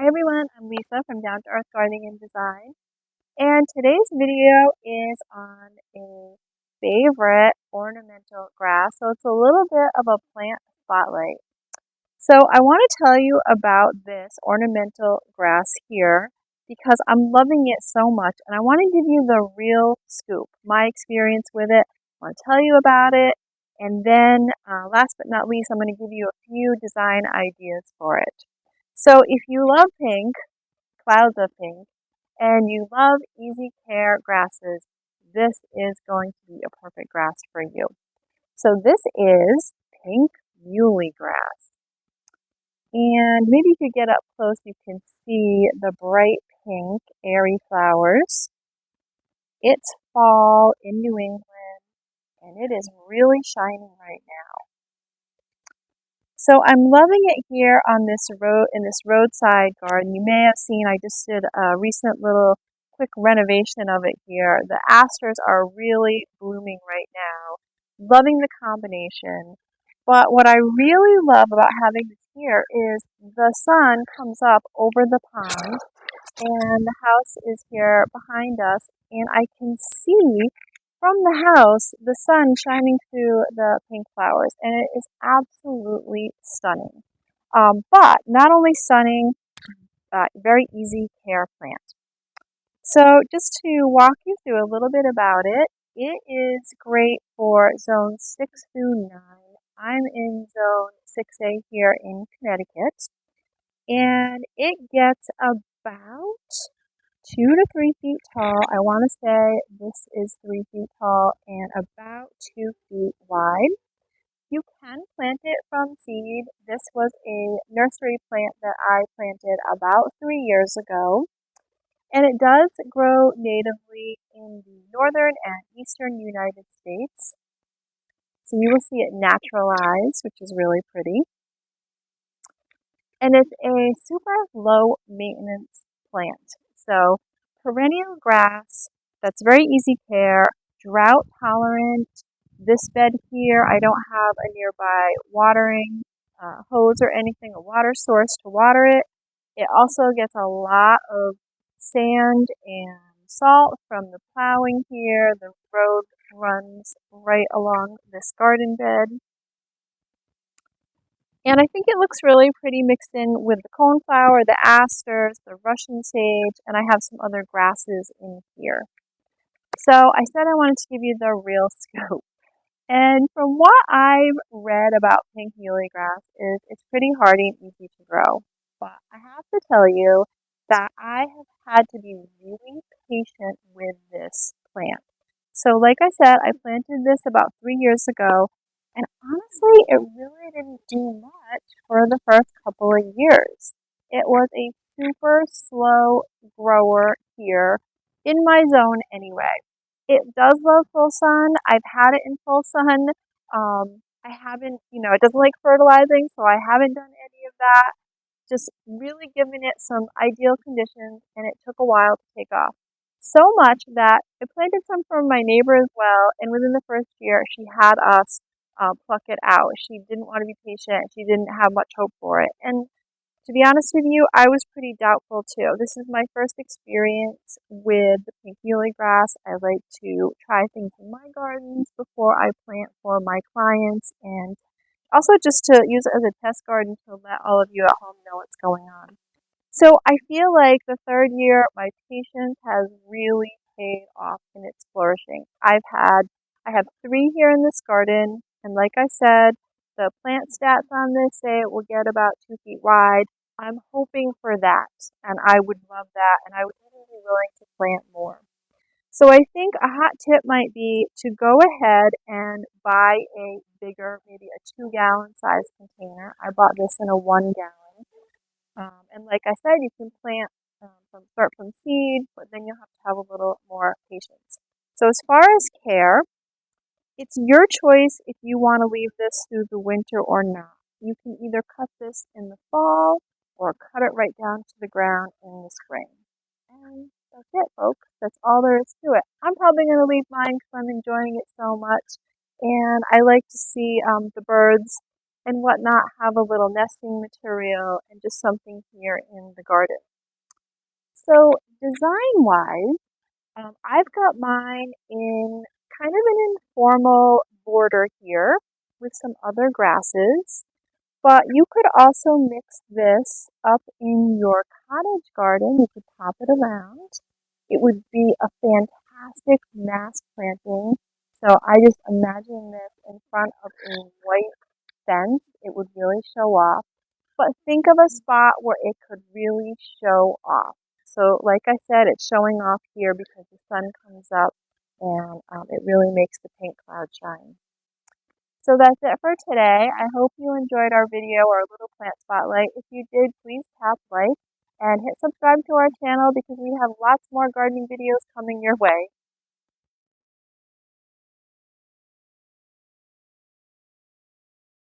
Hi everyone, I'm Lisa from Down to Earth Gardening and Design, and today's video is on a favorite ornamental grass. So it's a little bit of a plant spotlight. So I want to tell you about this ornamental grass here because I'm loving it so much, and I want to give you the real scoop, my experience with it. I want to tell you about it, and then last but not least, I'm going to give you a few design ideas for it. So if you love pink, clouds of pink, and you love easy care grasses, this is going to be a perfect grass for you. So this is pink muhly grass. And maybe if you get up close, you can see the bright pink, airy flowers. It's fall in New England, and it is really shining right now. So I'm loving it here on this road, in this roadside garden. You may have seen I just did a recent little quick renovation of it here. The asters are really blooming right now. Loving the combination. But what I really love about having this here is the sun comes up over the pond and the house is here behind us, and I can see from the house the sun shining through the pink flowers, and it is absolutely stunning. But not only stunning, very easy care plant. So just to walk you through a little bit about it, it is great for zones 6 through 9. I'm in zone 6A here in Connecticut, and it gets about 2 to 3 feet tall. I want to say this is 3 feet tall and about 2 feet wide. You can plant it from seed. This was a nursery plant that I planted about 3 years ago. And it does grow natively in the northern and eastern United States. So you will see it naturalized, which is really pretty. And it's a super low maintenance plant. So perennial grass that's very easy care, drought tolerant. This bed here, I don't have a nearby watering hose or anything, a water source to water it. It also gets a lot of sand and salt from the plowing here. The road runs right along this garden bed. And I think it looks really pretty mixed in with the coneflower, the asters, the Russian sage, and I have some other grasses in here. So I said I wanted to give you the real scoop. And from what I've read about pink muhly grass is it's pretty hardy and easy to grow. But I have to tell you that I have had to be really patient with this plant. So like I said, I planted this about 3 years ago, and honestly, it really didn't do much for the first couple of years. It was a super slow grower here in my zone anyway. It does love full sun. I've had it in full sun. I haven't, it doesn't like fertilizing, so I haven't done any of that. Just really given it some ideal conditions, and it took a while to take off. So much that I planted some for my neighbor as well, and within the first year, she had us pluck it out. She didn't want to be patient. She didn't have much hope for it. And to be honest with you, I was pretty doubtful too. This is my first experience with the pink muhly grass. I like to try things in my gardens before I plant for my clients, and also just to use it as a test garden to let all of you at home know what's going on. So I feel like the third year, my patience has really paid off and it's flourishing. I have 3 here in this garden, and like I said, the plant stats on this say it will get about 2 feet wide. I'm hoping for that, and I would love that, and I would even be willing to plant more. So I think a hot tip might be to go ahead and buy a bigger, maybe a 2-gallon size container. I bought this in a 1-gallon. And like I said, you can plant start from seed, but then you'll have to have a little more patience. So as far as care, it's your choice if you want to leave this through the winter or not. You can either cut this in the fall or cut it right down to the ground in the spring. And that's it, folks. That's all there is to it. I'm probably going to leave mine because I'm enjoying it so much. And I like to see the birds and whatnot have a little nesting material and just something here in the garden. So design-wise, I've got mine in kind of an informal border here with some other grasses, but you could also mix this up in your cottage garden. You could pop it around. It would be a fantastic mass planting. So I just imagine this in front of a white fence. It would really show off. But think of a spot where it could really show off. So like I said, it's showing off here because the sun comes up and it really makes the paint cloud shine. So that's it for today. I hope you enjoyed our video, our little plant spotlight. If you did, please tap like and hit subscribe to our channel because we have lots more gardening videos coming your way.